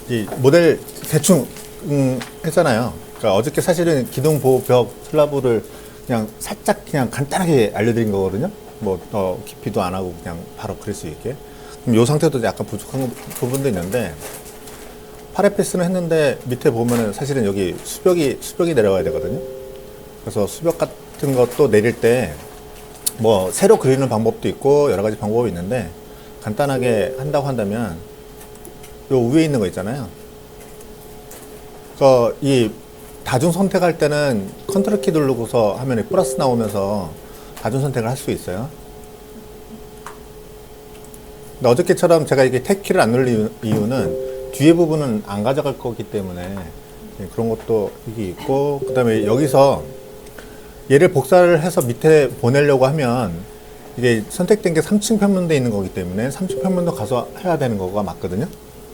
이 모델 대충 했잖아요. 그러니까 어저께 사실은 기둥 보호 벽 슬라브를 그냥 살짝 그냥 간단하게 알려드린 거거든요. 뭐 더 깊이도 안 하고 그냥 바로 그릴 수 있게. 그럼 이 상태도 약간 부족한 부분도 있는데 파레페스는 했는데 밑에 보면은 사실은 여기 수벽이 내려가야 되거든요. 그래서 수벽 같은 것도 내릴 때 뭐 새로 그리는 방법도 있고 여러 가지 방법이 있는데 간단하게 한다고 한다면 요 위에 있는 거 있잖아요. 이 다중 선택할 때는 컨트롤 키 누르고서 화면에 플러스 나오면서 다중 선택을 할 수 있어요. 근데 어저께처럼 제가 이게 탭 키를 안 누를 이유는 뒤에 부분은 안 가져갈 거기 때문에 그런 것도 이게 있고, 그 다음에 여기서 얘를 복사를 해서 밑에 보내려고 하면 이게 선택된 게 3층 평면도에 있는 거기 때문에 3층 평면도 가서 해야 되는 거가 맞거든요.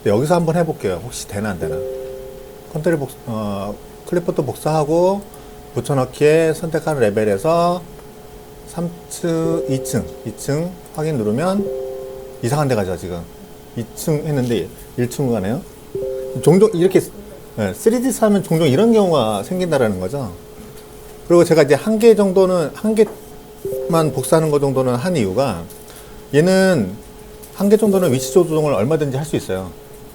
여기서 한번 해볼게요. 혹시 되나 안 되나. 컨트롤 클립보드 복사하고 붙여넣기에 선택한 레벨에서 3층, 2층 확인 누르면 이상한 데 가죠. 지금 2층 했는데 1층 가네요. 종종 이렇게 3D 하면 종종 이런 경우가 생긴다라는 거죠. 그리고 제가 이제 한 개만 복사하는 거 정도는 한 이유가 얘는 한 개 정도는 위치 조정을 얼마든지 할 수 있어요.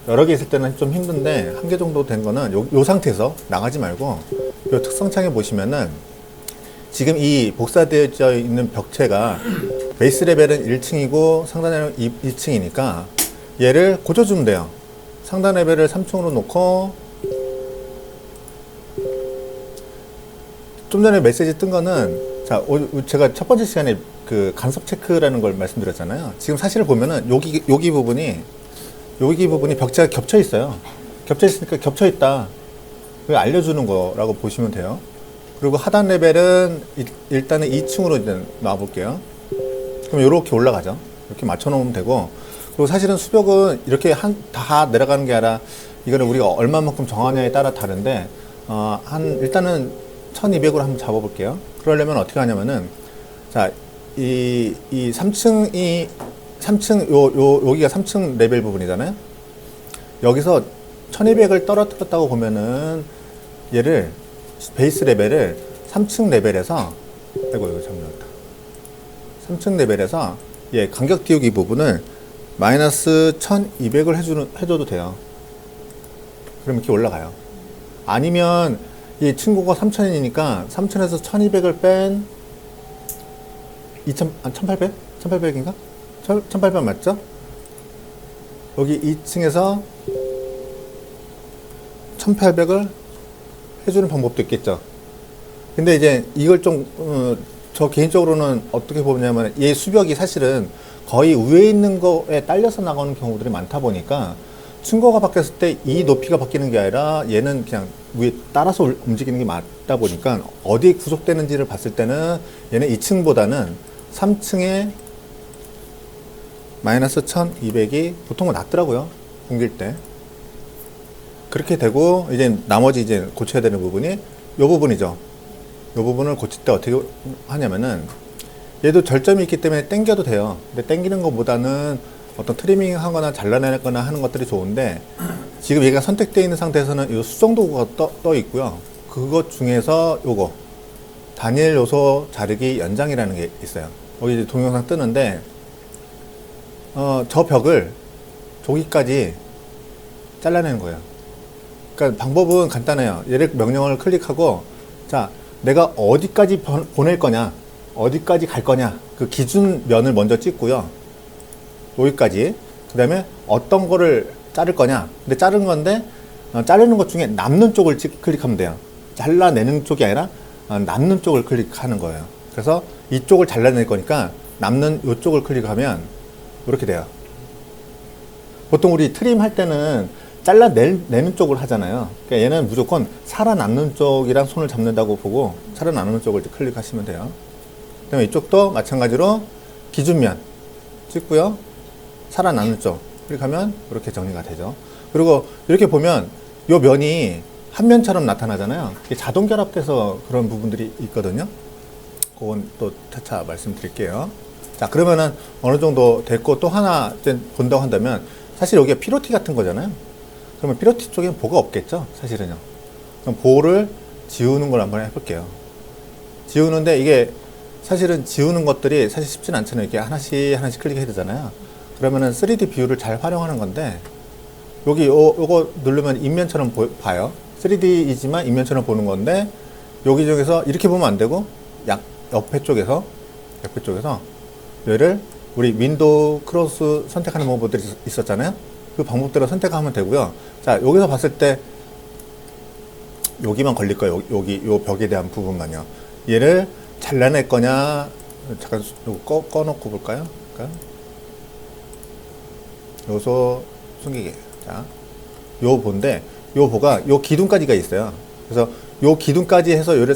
여러 개 있을 때는 좀 힘든데 한 개 정도 된 거는 요 상태에서 나가지 말고 요 특성창에 보시면은 지금 이 복사되어 있는 벽체가 베이스 레벨은 1층이고 상단 레벨은 2층이니까 얘를 고쳐주면 돼요. 상단 레벨을 3층으로 놓고, 좀 전에 메시지 뜬 거는, 자, 제가 첫 번째 시간에 그 간섭 체크라는 걸 말씀드렸잖아요. 지금 사실 보면은 여기 부분이 벽체가 겹쳐 있어요. 겹쳐 있으니까 겹쳐 있다. 그걸 알려주는 거라고 보시면 돼요. 그리고 하단 레벨은 일단은 2층으로 이제 놔볼게요. 그럼 이렇게 올라가죠. 이렇게 맞춰 놓으면 되고, 그리고 사실은 수벽은 이렇게 다 내려가는 게 아니라 이거는 우리가 얼마만큼 정하냐에 따라 다른데, 일단은 1200으로 한번 잡아볼게요. 그러려면 어떻게 하냐면은, 자, 이 3층, 여기가 3층 레벨 부분이잖아요. 여기서 1200을 떨어뜨렸다고 보면은 얘를, 베이스 레벨을 3층 레벨에서, 아이고, 이거 잘못했다. 3층 레벨에서 얘 간격 띄우기 부분을 마이너스 1200을 해줘도 돼요. 그럼 이렇게 올라가요. 아니면 이 친구가 3000이니까 3000에서 1200을 뺀 1800? 1800인가? 1800 맞죠? 여기 2층에서 1800을 해주는 방법도 있겠죠. 근데 이제 이걸 저 개인적으로는 어떻게 보냐면 얘 수벽이 사실은 거의 위에 있는 거에 딸려서 나가는 경우들이 많다 보니까 층고가 바뀌었을 때 이 높이가 바뀌는 게 아니라 얘는 그냥 위에 따라서 움직이는 게 맞다 보니까 어디에 구속되는지를 봤을 때는 얘는 2층보다는 3층에 마이너스 1200이 보통은 낫더라고요. 옮길 때. 그렇게 되고 이제 나머지 이제 고쳐야 되는 부분이 이 부분이죠. 이 부분을 고칠 때 어떻게 하냐면은 얘도 절점이 있기 때문에 당겨도 돼요. 근데 당기는 것보다는 어떤 트리밍 하거나 잘라내거나 하는 것들이 좋은데, 지금 얘가 선택되어 있는 상태에서는 이 수정도구가 떠 있고요. 그것 중에서 요거 단일 요소 자르기 연장이라는 게 있어요. 여기 이제 동영상 뜨는데 저 벽을 저기까지 잘라내는 거예요. 그러니까 방법은 간단해요. 얘를 명령어를 클릭하고, 자, 내가 어디까지 보낼 거냐, 어디까지 갈 거냐, 그 기준면을 먼저 찍고요. 여기까지. 그 다음에 어떤 거를 자를 거냐. 근데 자른 건데, 자르는 것 중에 남는 쪽을 클릭하면 돼요. 잘라내는 쪽이 아니라 남는 쪽을 클릭하는 거예요. 그래서 이쪽을 잘라낼 거니까 남는 이쪽을 클릭하면 이렇게 돼요. 보통 우리 트림 할 때는 잘라내는 쪽을 하잖아요. 그러니까 얘는 무조건 살아남는 쪽이랑 손을 잡는다고 보고 살아남는 쪽을 클릭하시면 돼요. 그 다음에 이쪽도 마찬가지로 기준면 찍고요. 살아남는 쪽 클릭하면 이렇게 정리가 되죠. 그리고 이렇게 보면 이 면이 한 면처럼 나타나잖아요. 이게 자동 결합돼서 그런 부분들이 있거든요. 그건 또 차차 말씀드릴게요. 자, 그러면은 어느 정도 됐고 또 하나 본다고 한다면 사실 여기가 피로티 같은 거잖아요. 그러면 피로티 쪽엔 보가 없겠죠, 사실은요. 그럼 보를 지우는 걸 한번 해볼게요. 지우는데 이게 사실은 지우는 것들이 사실 쉽진 않잖아요. 이렇게 하나씩 하나씩 클릭해야 되잖아요. 그러면은 3D 뷰를 잘 활용하는 건데, 여기 요거 누르면 인면처럼 봐요. 3D이지만 인면처럼 보는 건데, 여기 중에서 이렇게 보면 안 되고, 옆에 쪽에서 얘를 우리 윈도우 크로스 선택하는 방법들이 있었잖아요. 그 방법대로 선택하면 되고요. 자, 여기서 봤을 때 여기만 걸릴 거예요. 여기 요 벽에 대한 부분만요. 얘를 잘라낼 거냐, 잠깐 이거 꺼놓고 볼까요? 요소 숨기기. 자, 요 보인데 요 보가 요 기둥까지가 있어요. 그래서 요 기둥까지 해서 요를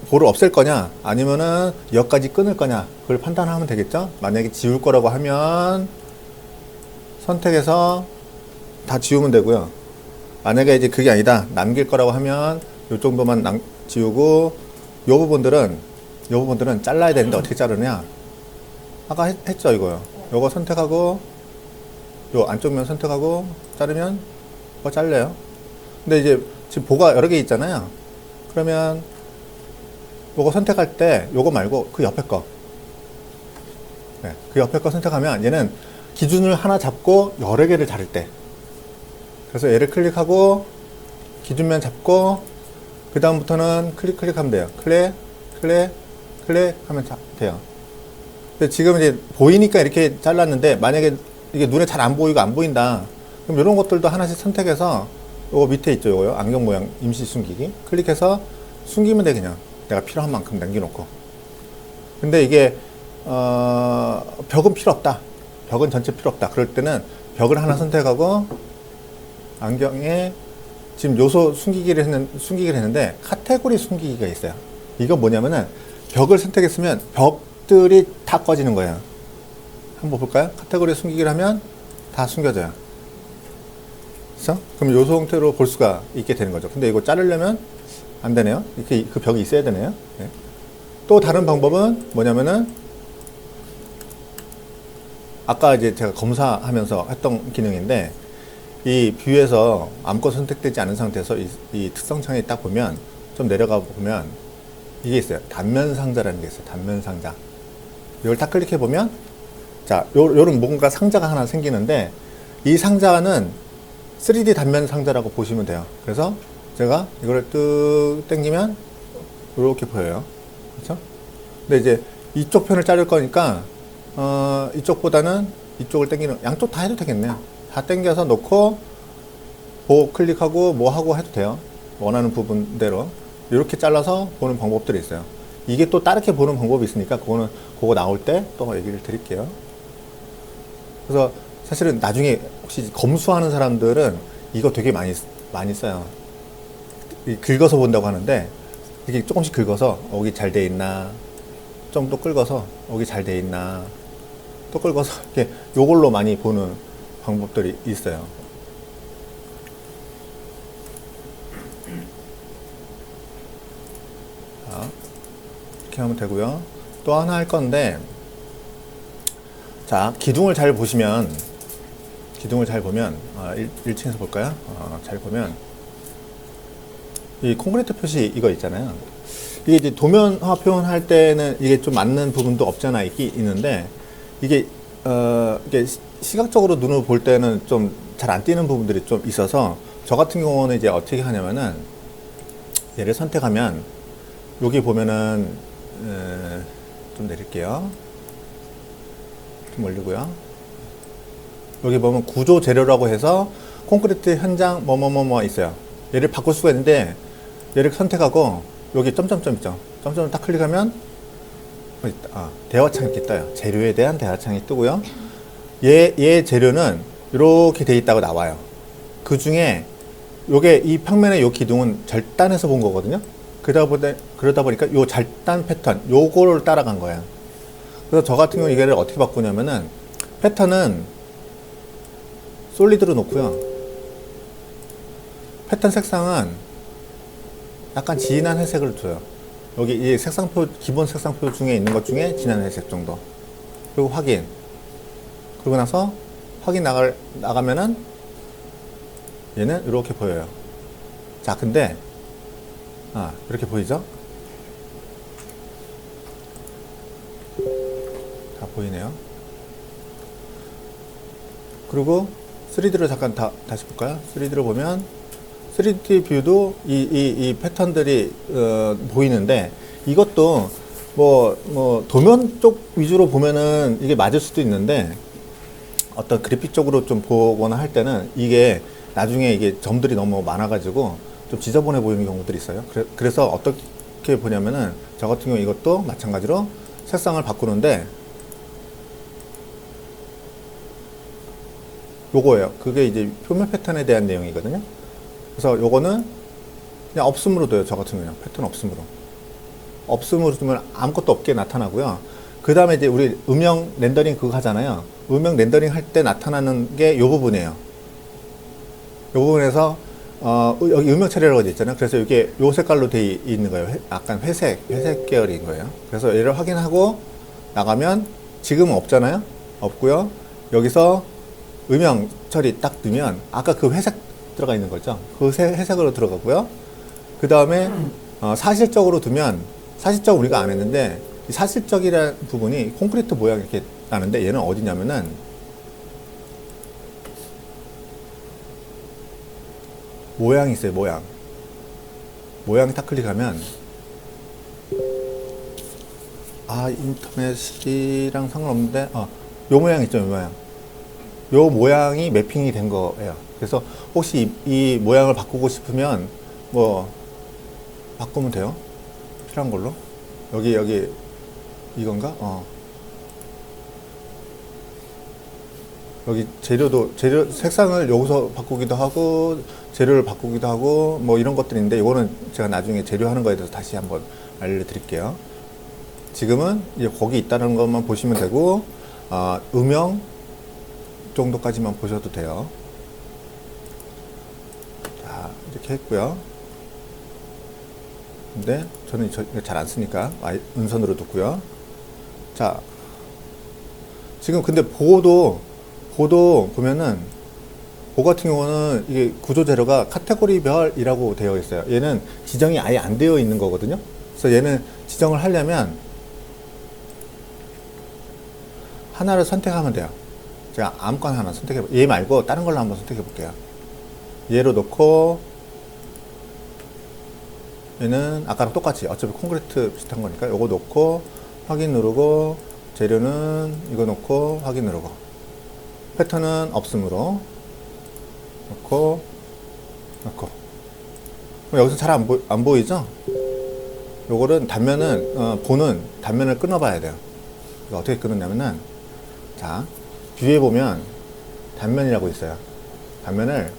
보를 없앨 거냐 아니면은 여기까지 끊을 거냐 그걸 판단하면 되겠죠. 만약에 지울 거라고 하면 선택해서 다 지우면 되고요. 만약에 이제 그게 아니다 남길 거라고 하면 요 정도만 지우고 요 부분들은 잘라야 되는데 어떻게 자르냐, 아까 했죠. 이거요. 요거 선택하고 요 안쪽 면 선택하고 자르면 그거 잘려요. 근데 이제 지금 보가 여러 개 있잖아요. 그러면 요거 선택할 때 요거 말고 그 옆에 거, 네, 그 옆에 거 선택하면 얘는 기준을 하나 잡고 여러 개를 자를 때, 그래서 얘를 클릭하고 기준면 잡고 그 다음부터는 클릭하면 돼요. 클릭 하면 돼요. 근데 지금 이제 보이니까 이렇게 잘랐는데, 만약에 이게 눈에 잘 안 보이고 안 보인다 그럼 이런 것들도 하나씩 선택해서 요거 밑에 있죠. 요거요. 안경 모양 임시 숨기기 클릭해서 숨기면 돼. 그냥 내가 필요한 만큼 남겨놓고. 근데 이게 벽은 필요 없다, 벽은 전체 필요 없다 그럴 때는 벽을 하나 선택하고 안경에 지금 요소 숨기기를 했는데 카테고리 숨기기가 있어요. 이건 뭐냐면은 벽을 선택했으면 벽들이 다 꺼지는 거예요. 한번 볼까요? 카테고리 숨기기를 하면 다 숨겨져요. 그렇죠? 그럼 요소 형태로 볼 수가 있게 되는 거죠. 근데 이거 자르려면 안 되네요. 이렇게 그 벽이 있어야 되네요. 네. 또 다른 방법은 뭐냐면은 아까 이제 제가 검사하면서 했던 기능인데, 이 뷰에서 아무것도 선택되지 않은 상태에서 이 특성 창에 딱 보면 좀 내려가 보면 이게 있어요. 단면 상자라는 게 있어요. 단면 상자. 이걸 딱 클릭해 보면 자, 요런 뭔가 상자가 하나 생기는데, 이 상자는 3D 단면 상자라고 보시면 돼요. 그래서 제가 이거를 뚝 당기면 이렇게 보여요. 그렇죠? 근데 이제 이쪽 편을 자를 거니까 이쪽보다는 이쪽을 당기는, 양쪽 다 해도 되겠네요. 다 당겨서 놓고 보호 클릭하고 뭐 하고 해도 돼요. 원하는 부분대로 이렇게 잘라서 보는 방법들이 있어요. 이게 또 다르게 보는 방법이 있으니까 그거 나올 때 또 얘기를 드릴게요. 그래서 사실은 나중에 혹시 검수하는 사람들은 이거 되게 많이 써요. 긁어서 본다고 하는데, 이게 조금씩 긁어서 여기 잘 돼 있나, 좀 또 긁어서 여기 잘 돼 있나, 또 긁어서 이렇게 요걸로 많이 보는 방법들이 있어요. 자, 이렇게 하면 되고요. 또 하나 할 건데, 자, 기둥을 잘 보면 1층에서 볼까요? 잘 보면 이 콘크리트 표시 이거 있잖아요. 이게 이제 도면화 표현할 때는 이게 좀 맞는 부분도 없잖아 있는데, 이게 이게 시각적으로 눈으로 볼 때는 좀 잘 안 띄는 부분들이 좀 있어서, 저 같은 경우는 이제 어떻게 하냐면은 얘를 선택하면 여기 보면은 좀 내릴게요. 좀 올리고요. 여기 보면 구조 재료라고 해서 콘크리트 현장 뭐뭐뭐뭐 있어요. 얘를 바꿀 수가 있는데, 얘를 선택하고 여기 점점점 있죠. 점점을 딱 클릭하면 대화창이 이렇게 떠요. 재료에 대한 대화창이 뜨고요. 얘 재료는 이렇게 돼 있다고 나와요. 그 중에 요게 이 평면의 요 기둥은 절단해서 본 거거든요. 그러다 보니까 요 절단 패턴 요거를 따라간 거예요. 그래서 저 같은 경우 이거를 어떻게 바꾸냐면은, 패턴은 솔리드로 놓고요. 패턴 색상은 약간 진한 회색을 줘요. 여기 이 색상표, 기본 색상표 중에 있는 것 중에 진한 회색 정도. 그리고 확인. 그러고 나서 확인 나가면은 얘는 이렇게 보여요. 자, 근데 이렇게 보이죠? 다 보이네요. 그리고 3D로 잠깐 다시 볼까요? 3D로 보면 3D 뷰도 이 패턴들이 보이는데, 이것도 뭐 도면 쪽 위주로 보면은 이게 맞을 수도 있는데, 어떤 그래픽 쪽으로 좀 보거나 할 때는 이게 나중에 이게 점들이 너무 많아가지고 좀 지저분해 보이는 경우들이 있어요. 그래서 어떻게 보냐면은 저 같은 경우 이것도 마찬가지로 색상을 바꾸는데, 요거예요. 그게 이제 표면 패턴에 대한 내용이거든요. 그래서 요거는 그냥 없음으로 둬요. 저 같은 경우는 패턴 없음으로. 없음으로 두면 아무것도 없게 나타나고요. 그 다음에 이제 우리 음영 렌더링 그거 하잖아요. 음영 렌더링 할 때 나타나는 게 요 부분이에요. 요 부분에서 여기 음영 처리라고 되어 있잖아요. 그래서 이게 요 색깔로 되어 있는 거예요. 약간 회색 계열인 거예요. 그래서 얘를 확인하고 나가면 지금은 없잖아요. 없고요. 여기서 음영 처리 딱 넣으면 아까 그 회색 들어가 있는 거죠. 그 회색으로 들어가고요. 그 다음에 사실적으로 두면, 사실적 우리가 안 했는데 이 사실적이라는 부분이 콘크리트 모양 이렇게 나는데, 얘는 어디냐면은 모양이 있어요. 모양이 딱 클릭하면 인터넷이랑 상관없는데 요 모양 있죠. 요 모양이 매핑이 된 거예요. 그래서 혹시 이 모양을 바꾸고 싶으면 뭐 바꾸면 돼요. 필요한 걸로. 여기 이건가? 여기 재료 색상을 여기서 바꾸기도 하고 재료를 바꾸기도 하고 뭐 이런 것들인데, 이거는 제가 나중에 재료 하는 거에 대해서 다시 한번 알려드릴게요. 지금은 이제 거기 있다는 것만 보시면 되고, 음영 정도까지만 보셔도 돼요. 자, 이렇게 했고요. 근데 저는 잘 안 쓰니까 은선으로 뒀고요. 자, 지금 근데 보도 보면은, 보 같은 경우는 이게 구조 재료가 카테고리별이라고 되어 있어요. 얘는 지정이 아예 안 되어 있는 거거든요. 그래서 얘는 지정을 하려면 하나를 선택하면 돼요. 제가 아무거나 하나 얘 말고 다른 걸로 한번 선택해 볼게요. 얘로 놓고, 얘는 아까랑 똑같이 어차피 콘크리트 비슷한 거니까 요거 놓고 확인 누르고, 재료는 이거 놓고 확인 누르고, 패턴은 없음으로 놓고 여기서 잘 안 보이죠? 요거는 보는 단면을 끊어봐야 돼요. 어떻게 끊었냐면은, 자, 뷰에 보면 단면이라고 있어요. 단면을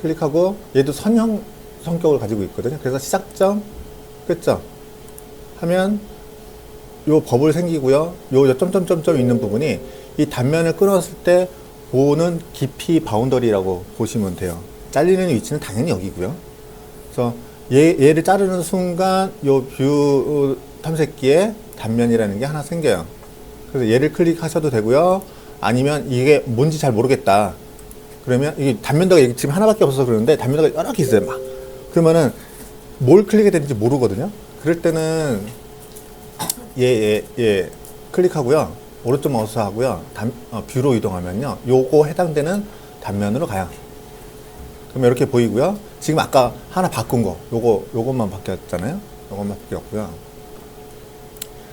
클릭하고, 얘도 선형 성격을 가지고 있거든요. 그래서 시작점, 끝점 하면 요 버블 생기고요. 요 점점점점 있는 부분이 이 단면을 끊었을 때 보는 깊이 바운더리라고 보시면 돼요. 잘리는 위치는 당연히 여기고요. 그래서 얘를 자르는 순간 요 뷰 탐색기에 단면이라는 게 하나 생겨요. 그래서 얘를 클릭하셔도 되고요. 아니면 이게 뭔지 잘 모르겠다. 그러면 이게 단면도가 지금 하나밖에 없어서 그러는데 단면도가 여러 개 있어요. 막. 그러면은 뭘 클릭해야 되는지 모르거든요. 그럴 때는 얘 클릭하고요. 오른쪽 마우스 하고요. 뷰로 이동하면요. 요거 해당되는 단면으로 가요. 그러면 이렇게 보이고요. 지금 아까 하나 바꾼 거, 요것만 바뀌었잖아요. 요것만 바뀌었고요.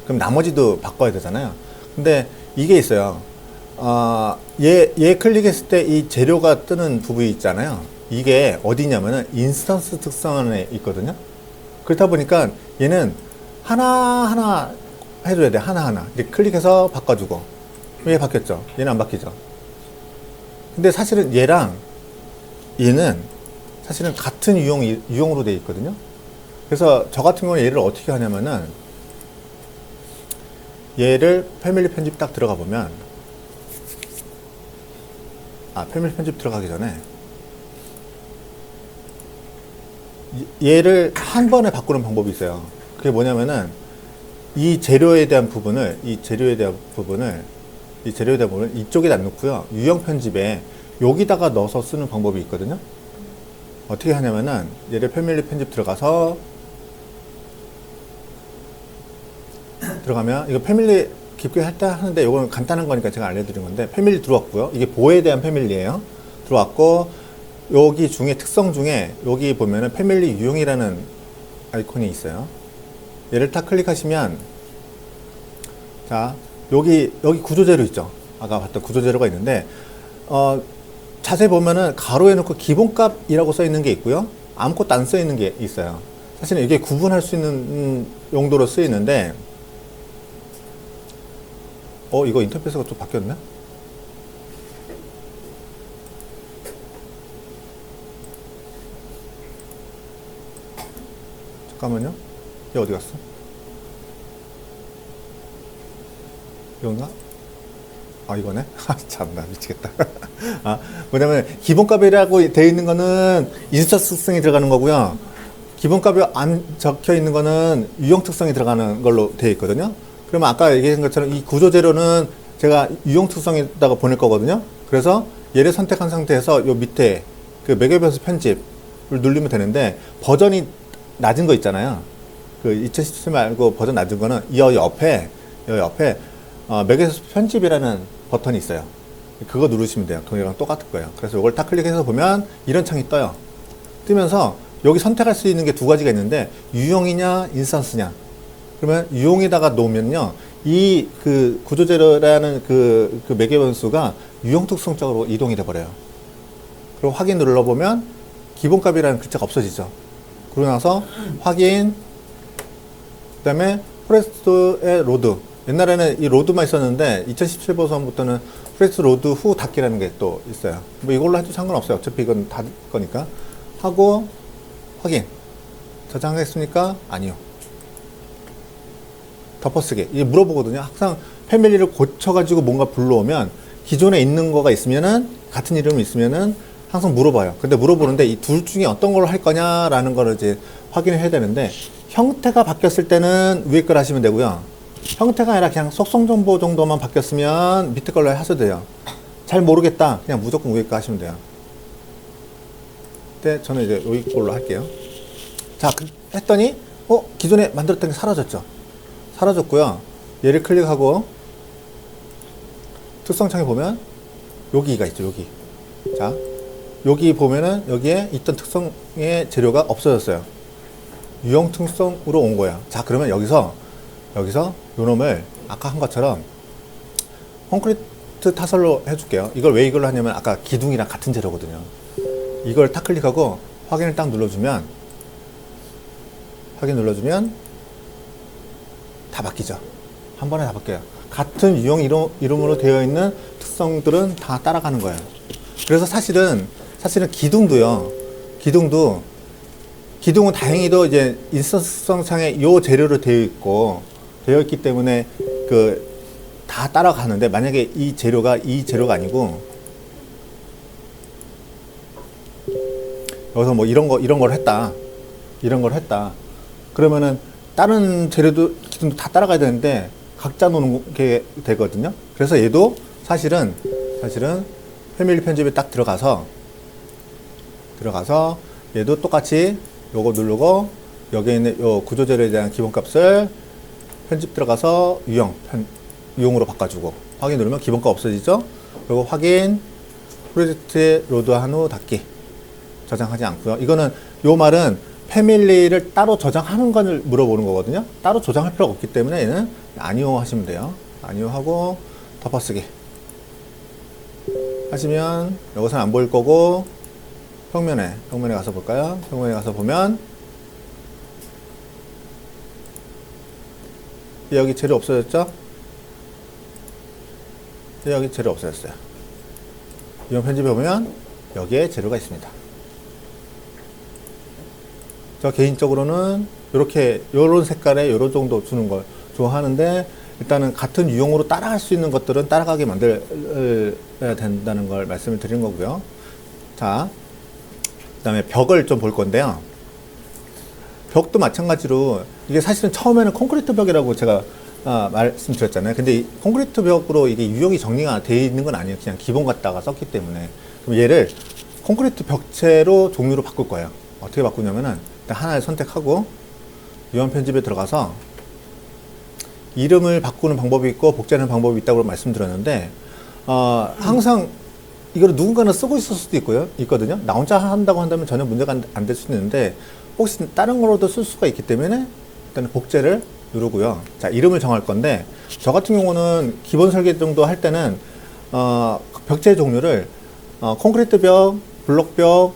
그럼 나머지도 바꿔야 되잖아요. 근데 이게 있어요. 얘 클릭했을 때 이 재료가 뜨는 부분이 있잖아요. 이게 어디냐면은 인스턴스 특성 안에 있거든요. 그렇다 보니까 얘는 하나하나 해줘야 돼. 하나하나. 이렇게 클릭해서 바꿔주고. 얘 바뀌었죠? 얘는 안 바뀌죠? 근데 사실은 얘는 사실은 같은 유형으로 되어 있거든요. 그래서 저 같은 경우는 얘를 어떻게 하냐면은, 얘를 패밀리 편집 딱 들어가 보면, 패밀리 편집 들어가기 전에 얘를 한 번에 바꾸는 방법이 있어요. 그게 뭐냐면은 이 재료에 대한 부분을 이 재료 대본을 이쪽에다 안 넣고요. 유형 편집에 여기다가 넣어서 쓰는 방법이 있거든요. 어떻게 하냐면은 얘를 패밀리 편집 들어가서 들어가면 이거 패밀리 깊게 했다 하는데 이건 간단한 거니까 제가 알려드린 건데 패밀리 들어왔고요. 이게 보호에 대한 패밀리예요. 들어왔고 여기 중에 특성 중에 여기 보면은 패밀리 유형이라는 아이콘이 있어요. 얘를 딱 클릭하시면 자 여기 구조재료 있죠. 아까 봤던 구조재료가 있는데 자세히 보면은 가로에 놓고 기본값이라고 써 있는 게 있고요. 아무것도 안 써 있는 게 있어요. 사실은 이게 구분할 수 있는 용도로 쓰이는데 이거 인터페이스가 좀 바뀌었네? 잠깐만요. 얘 어디 갔어? 이건가? 이거네? 참나 미치겠다. 뭐냐면 기본값이라고 되어 있는 거는 인스턴스 특성이 들어가는 거고요. 기본값이 안 적혀 있는 거는 유형 특성이 들어가는 걸로 되어 있거든요. 그러면 아까 얘기한 것처럼 이 구조 재료는 제가 유형 특성에다가 보낼 거거든요. 그래서 얘를 선택한 상태에서 요 밑에 그 매개변수 편집을 누르면 되는데 버전이 낮은 거 있잖아요. 그 2017 말고 버전 낮은 거는 이 옆에 매개변수 편집이라는 버튼이 있어요. 그거 누르시면 돼요. 그거랑 똑같을 거예요. 그래서 이걸 딱 클릭해서 보면 이런 창이 떠요. 뜨면서 여기 선택할 수 있는 게 두 가지가 있는데 유형이냐 인스턴스냐. 그러면 유형에다가 놓으면요, 이 그 구조재료라는 그 매개변수가 유형 특성적으로 이동이 돼 버려요. 그리고 확인 눌러보면 기본값이라는 글자가 없어지죠. 그러고 나서 확인, 그 다음에 포레스트의 로드. 옛날에는 이 로드만 있었는데 2017 버전부터는 포레스트 로드 후 닫기라는 게 또 있어요. 뭐 이걸로 해도 상관없어요. 어차피 이건 닫을 거니까. 하고 확인. 저장했습니까? 아니요. 덮어쓰기. 이게 물어보거든요. 항상 패밀리를 고쳐가지고 뭔가 불러오면 기존에 있는 거가 있으면은 같은 이름이 있으면은 항상 물어봐요. 근데 물어보는데 이 둘 중에 어떤 걸 할 거냐라는 거를 이제 확인을 해야 되는데 형태가 바뀌었을 때는 위에 걸 하시면 되고요. 형태가 아니라 그냥 속성 정보 정도만 바뀌었으면 밑에 걸로 하셔도 돼요. 잘 모르겠다. 그냥 무조건 위에 거 하시면 돼요. 근데 저는 이제 여기 걸로 할게요. 자, 했더니 기존에 만들었던 게 사라졌죠. 사라졌고요. 얘를 클릭하고 특성창에 보면 여기가 있죠. 여기. 자, 여기 보면은 여기에 있던 특성의 재료가 없어졌어요. 유형 특성으로 온 거예요. 자, 그러면 여기서 요놈을 아까 한 것처럼 콘크리트 타설로 해줄게요. 이걸 왜 이걸로 하냐면 아까 기둥이랑 같은 재료거든요. 이걸 딱 클릭하고 확인을 딱 눌러주면 다 바뀌죠. 한 번에 다 바뀌어요. 같은 유형 이름으로 되어 있는 특성들은 다 따라가는 거예요. 그래서 사실은 기둥은 다행히도 이제 인스턴스성상에 요 재료로 되어 있기 때문에 다 따라가는데 만약에 이 재료가 아니고 여기서 뭐 이런 걸 했다. 그러면은 다른 재료도 기둥도 다 따라가야 되는데 각자 노는 게 되거든요. 그래서 얘도 사실은 패밀리 편집에 딱 들어가서 얘도 똑같이 요거 누르고 여기에 있는 요 구조 재료에 대한 기본값을 편집 들어가서 유형으로 바꿔주고 확인 누르면 기본값 없어지죠. 그리고 확인, 프로젝트에 로드한 후 닫기. 저장하지 않고요. 이거는 요 말은 패밀리를 따로 저장하는 걸 물어보는 거거든요. 따로 저장할 필요가 없기 때문에 얘는 아니오 하시면 돼요. 아니오 하고 덮어쓰기 하시면 여기서는 안 보일 거고 평면에 가서 볼까요? 평면에 가서 보면 여기 재료 없어졌죠? 여기 재료 없어졌어요. 이번 편집에 보면 여기에 재료가 있습니다. 저 개인적으로는 요런 색깔에 요런 정도 주는 걸 좋아하는데 일단은 같은 유형으로 따라갈 수 있는 것들은 따라가게 만들어야 된다는 걸 말씀을 드리는 거고요. 자, 그 다음에 벽을 좀 볼 건데요. 벽도 마찬가지로 이게 사실은 처음에는 콘크리트 벽이라고 제가 말씀드렸잖아요. 근데 이 콘크리트 벽으로 이게 유형이 정리가 되어 있는 건 아니에요. 그냥 기본 갖다가 썼기 때문에. 그럼 얘를 콘크리트 벽체로 종류로 바꿀 거예요. 어떻게 바꾸냐면은 일단 하나를 선택하고 유형 편집에 들어가서 이름을 바꾸는 방법이 있고 복제하는 방법이 있다고 말씀드렸는데 항상 이거를 누군가는 쓰고 있을 수도 있거든요. 나 혼자 한다고 한다면 전혀 문제가 안 될 수도 있는데 혹시 다른 거로도 쓸 수가 있기 때문에 일단 복제를 누르고요. 자, 이름을 정할 건데 저 같은 경우는 기본 설계 정도 할 때는 벽체 종류를 콘크리트 벽, 블록 벽,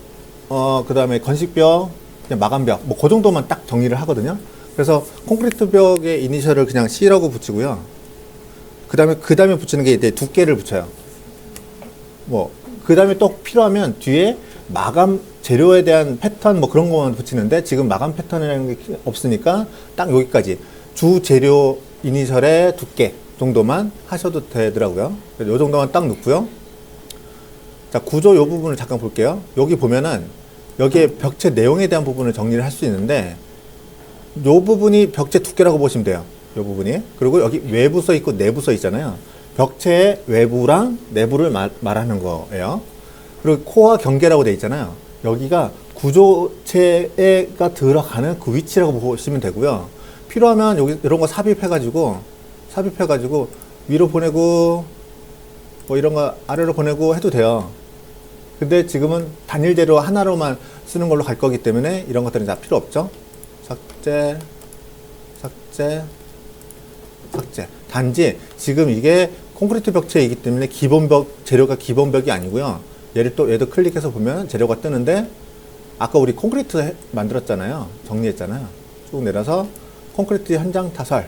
그 다음에 건식벽, 그냥 마감벽 뭐 그 정도만 딱 정리를 하거든요. 그래서 콘크리트 벽의 이니셜을 그냥 C라고 붙이고요. 그 다음에 붙이는 게 이제 두께를 붙여요. 그 다음에 또 필요하면 뒤에 마감 재료에 대한 패턴 뭐 그런 거만 붙이는데 지금 마감 패턴이라는 게 없으니까 딱 여기까지 주 재료 이니셜의 두께 정도만 하셔도 되더라고요. 이 정도만 딱 넣고요. 자, 구조 이 부분을 잠깐 볼게요. 여기 보면은 여기에 벽체 내용에 대한 부분을 정리를 할 수 있는데 이 부분이 벽체 두께라고 보시면 돼요. 이 부분이. 그리고 여기 외부 써 있고 내부 써 있잖아요. 벽체의 외부랑 내부를 말하는 거예요. 그리고 코어 경계라고 되어 있잖아요. 여기가 구조체가 들어가는 그 위치라고 보시면 되고요. 필요하면 여기 이런 거 삽입해가지고 위로 보내고 뭐 이런 거 아래로 보내고 해도 돼요. 근데 지금은 단일 재료 하나로만 쓰는 걸로 갈 거기 때문에 이런 것들은 다 필요 없죠. 삭제. 단지 지금 이게 콘크리트 벽체이기 때문에 재료가 기본 벽이 아니고요. 얘도 클릭해서 보면 재료가 뜨는데 아까 우리 콘크리트 만들었잖아요. 정리했잖아요. 쭉 내려서 콘크리트 현장 타설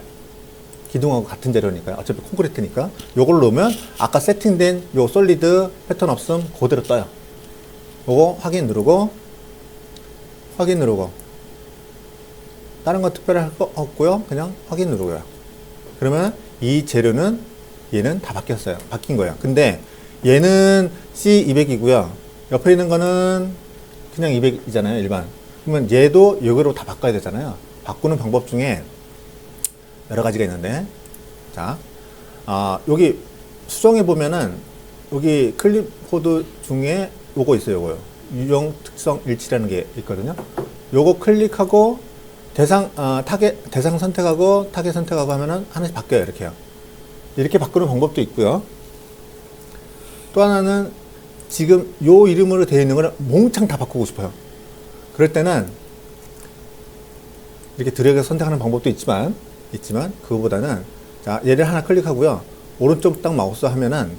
기둥하고 같은 재료니까요. 어차피 콘크리트니까 요걸 넣으면 아까 세팅된 요 솔리드 패턴 없음 그대로 떠요. 요거 확인 누르고 다른 거 특별히 할 거 없고요. 그냥 확인 누르고요. 그러면 이 재료는 얘는 다 바뀐 거예요. 근데 얘는 C200이고요. 옆에 있는 거는 그냥 200이잖아요. 일반. 그러면 얘도 여기로 다 바꿔야 되잖아요. 바꾸는 방법 중에 여러 가지가 있는데, 자, 여기 수정해 보면은 여기 클립보드 중에 요거 있어요. 요거요. 유형 특성 일치라는 게 있거든요. 요거 클릭하고 대상 선택하고 타겟 선택하고 하면은 하나씩 바뀌어요. 이렇게요. 이렇게 바꾸는 방법도 있고요. 또 하나는 지금 요 이름으로 되어 있는 거를 몽창 다 바꾸고 싶어요. 그럴 때는 이렇게 드래그 선택하는 방법도 있지만 그거보다는 자, 얘를 하나 클릭하고요. 오른쪽 딱 마우스 하면은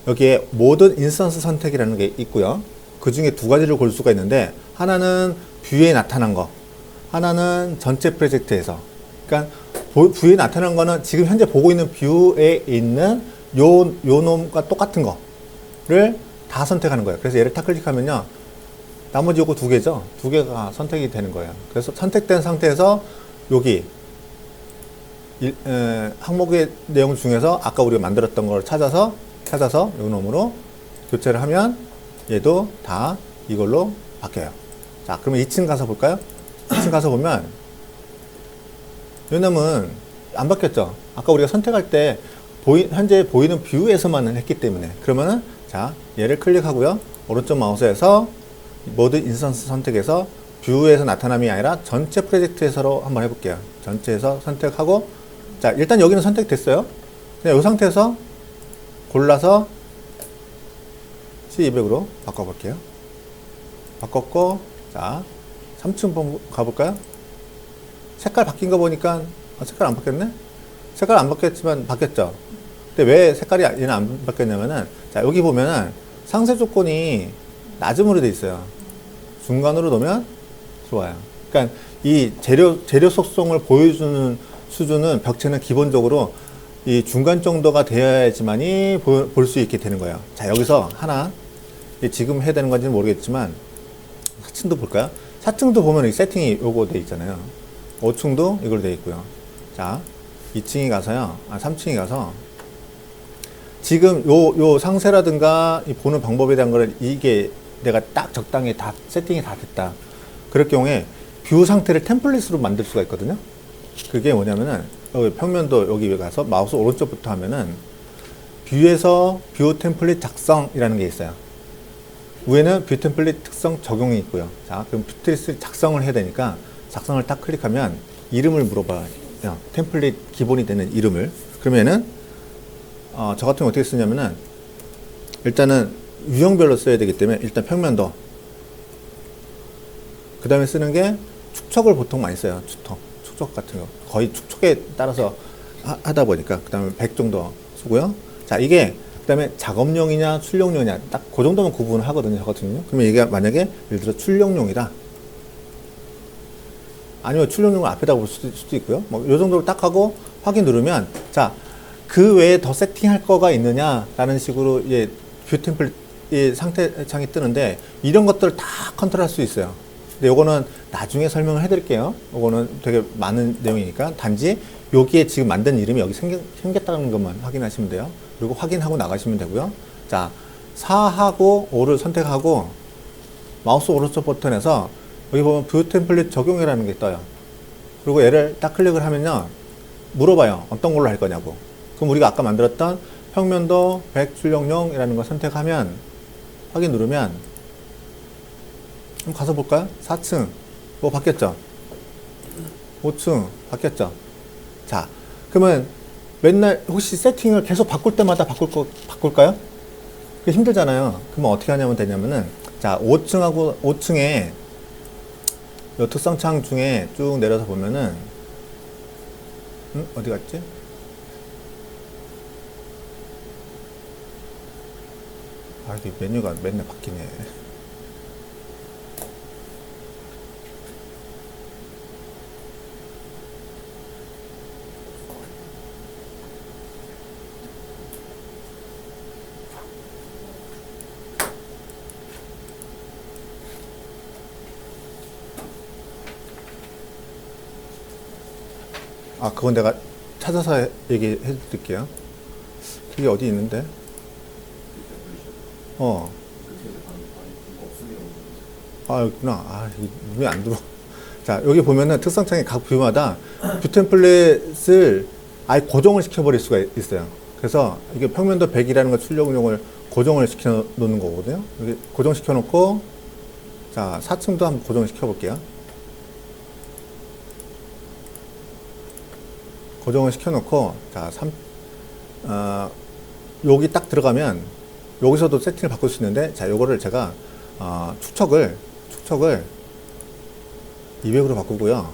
여기에 모든 인스턴스 선택이라는 게 있고요. 그 중에 두 가지를 골 수가 있는데 하나는 뷰에 나타난 거, 하나는 전체 프로젝트에서. 그러니까 뷰에 나타난 거는 지금 현재 보고 있는 뷰에 있는 요 놈과 똑같은 거를 다 선택하는 거예요. 그래서 얘를 딱 클릭하면요. 나머지 요거 두 개죠. 두 개가 선택이 되는 거예요. 그래서 선택된 상태에서 여기 항목의 내용 중에서 아까 우리가 만들었던 걸 찾아서 요 놈으로 교체를 하면 얘도 다 이걸로 바뀌어요. 자, 그러면 2층 가서 볼까요? 2층 가서 보면 요 놈은 안 바뀌었죠. 아까 우리가 선택할 때 현재 보이는 뷰에서만 했기 때문에. 그러면은 자, 얘를 클릭하고요. 오른쪽 마우스에서 모든 인스턴스 선택해서 뷰에서 나타남이 아니라 전체 프로젝트에서로 한번 해볼게요. 전체에서 선택하고 자, 일단 여기는 선택됐어요. 그냥 이 상태에서 골라서 C200으로 바꿔볼게요. 바꿨고 자, 3층 가볼까요? 색깔 바뀐 거 보니까 색깔 안 바뀌었네? 색깔 안 바뀌었지만 바뀌었죠. 근데 왜 색깔이 얘는 안 바뀌었냐면은 자, 여기 보면은 상세 조건이 낮음으로 돼 있어요. 중간으로 놓으면 좋아요. 그러니까 이 재료 속성을 보여주는 수준은 벽체는 기본적으로 이 중간 정도가 되어야지만이 볼 수 있게 되는 거예요. 자, 여기서 하나 지금 해야 되는 건지는 모르겠지만 4층도 볼까요? 4층도 보면 이 세팅이 요거 돼 있잖아요. 5층도 이걸로 돼 있고요. 자, 2층이 가서요. 3층이 가서 지금 요 상세라든가 이 보는 방법에 대한 거를 이게 내가 딱 적당히 다 세팅이 다 됐다. 그럴 경우에 뷰 상태를 템플릿으로 만들 수가 있거든요. 그게 뭐냐면은 여기 평면도 여기 가서 마우스 오른쪽부터 하면은 뷰에서 뷰 템플릿 작성이라는 게 있어요. 위에는 뷰 템플릿 특성 적용이 있고요. 자, 그럼 뷰 템플릿 작성을 해야 되니까 작성을 딱 클릭하면 이름을 물어봐요. 템플릿 기본이 되는 이름을. 그러면은 저 같은 경우 어떻게 쓰냐면은 일단은 유형별로 써야 되기 때문에 일단 평면도, 그 다음에 쓰는 게 축척을 보통 많이 써요. 축척 같은 거 거의 축척에 따라서 하다 보니까 그 다음에 100 정도 쓰고요. 자, 이게 그 다음에 작업용이냐 출력용이냐 딱 그 정도만 구분을 하거든요. 저 같은 경우. 그러면 이게 만약에 예를 들어 출력용이다, 아니면 출력용을 앞에다 볼 수도 있고요. 뭐 요 정도로 딱 하고 확인 누르면, 자, 그 외에 더 세팅할 거가 있느냐라는 식으로 뷰 템플릿 상태 창이 뜨는데, 이런 것들을 다 컨트롤할 수 있어요. 근데 요거는 나중에 설명을 해드릴게요. 요거는 되게 많은 내용이니까 단지 여기에 지금 만든 이름이 여기 생겼다는 것만 확인하시면 돼요. 그리고 확인하고 나가시면 되고요. 자, 4하고 5를 선택하고 마우스 오른쪽 버튼에서 여기 보면 뷰 템플릿 적용이라는 게 떠요. 그리고 얘를 딱 클릭을 하면요, 물어봐요. 어떤 걸로 할 거냐고. 그럼 우리가 아까 만들었던 평면도 100 출력용이라는 걸 선택하면, 확인 누르면, 한번 가서 볼까요? 4층 뭐 바뀌었죠? 5층 바뀌었죠? 자, 그러면 맨날 혹시 세팅을 계속 바꿀 때마다 바꿀까요? 그게 힘들잖아요. 그러면 어떻게 하냐면 되냐면은, 자, 5층에 요 특성창 중에 쭉 내려서 보면은, 어디 갔지? 아, 이게 메뉴가 맨날 바뀌네. 아, 그건 내가 찾아서 얘기해 드릴게요. 그게 어디 있는데? 아, 여기구나. 아, 눈에 안 들어. 자, 여기 보면은 특성창의 각 뷰마다 뷰 템플릿을 아예 고정을 시켜버릴 수가 있어요. 그래서 이게 평면도 100이라는 거 출력용을 고정을 시켜 놓는 거거든요. 여기 고정시켜 놓고, 자, 4층도 한번 고정시켜 볼게요. 고정을 시켜놓고, 자, 여기 딱 들어가면 여기서도 세팅을 바꿀 수 있는데, 자, 요거를 제가 축척을 200으로 바꾸고요.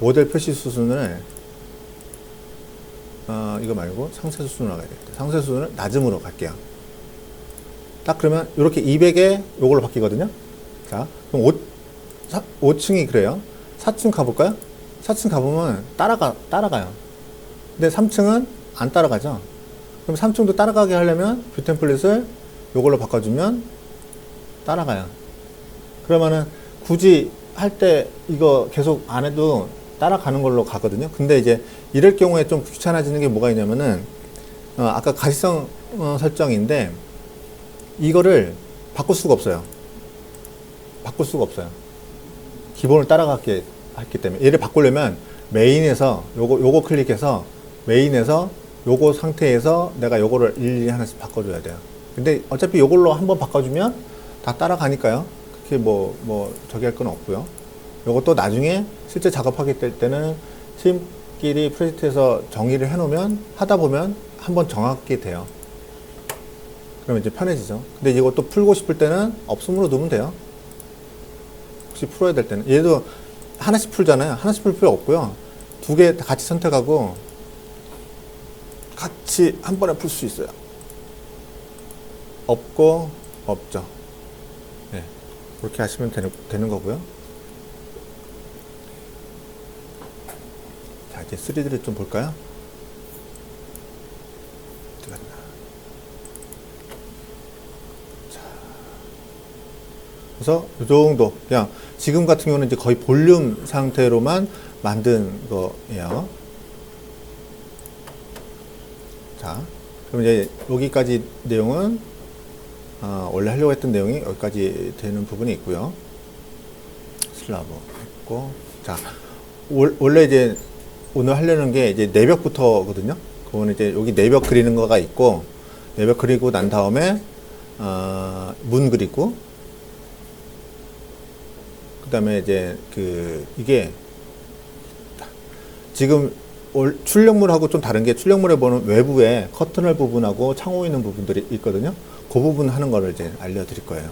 모델 표시 수준을 이거 말고 상세 수준으로 가야 되겠다. 상세 수준을 낮음으로 갈게요. 딱 그러면 이렇게 200에 요걸로 바뀌거든요. 자, 그럼 5층이 그래요. 4층 가볼까요? 4층 가보면 따라가요. 근데 3층은 안 따라가죠. 그럼 3층도 따라가게 하려면 뷰 템플릿을 요걸로 바꿔주면 따라가요. 그러면은 굳이 할 때 이거 계속 안 해도 따라가는 걸로 가거든요. 근데 이제 이럴 경우에 좀 귀찮아지는 게 뭐가 있냐면은, 아까 가시성 설정인데 이거를 바꿀 수가 없어요. 기본을 따라가게 했기 때문에. 얘를 바꾸려면 메인에서 요거 클릭해서 메인에서 요거 상태에서 내가 요거를 일일이 하나씩 바꿔줘야 돼요. 근데 어차피 요걸로 한번 바꿔주면 다 따라가니까요. 그렇게 뭐 저기 할 건 없고요. 요것도 나중에 실제 작업하게 될 때는 팀끼리 프로젝트에서 정의를 해놓으면 하다 보면 한번 정하게 돼요. 그러면 이제 편해지죠. 근데 이것도 풀고 싶을 때는 없음으로 두면 돼요. 혹시 풀어야 될 때는. 얘도 하나씩 풀잖아요. 하나씩 풀 필요 없고요. 두 개 같이 선택하고 같이 한 번에 풀 수 있어요. 없고 없죠. 네, 그렇게 하시면 되는 거고요. 자, 이제 3D를 좀 볼까요? 어디 갔나? 자, 그래서 이 정도, 그냥 지금 같은 경우는 이제 거의 볼륨 상태로만 만든 거예요. 자, 그럼 이제 여기까지 내용은 원래 하려고 했던 내용이 여기까지 되는 부분이 있고요. 슬라브 있고, 자, 원래 이제 오늘 하려는 게 이제 내벽부터거든요. 그거는 이제 여기 내벽 그리는 거가 있고, 내벽 그리고 난 다음에 문 그리고, 그다음에 이제 이게 지금 출력물하고 좀 다른 게, 출력물에 보는 외부에 커튼홀 부분하고 창호 있는 부분들이 있거든요. 그 부분 하는 거를 이제 알려드릴 거예요.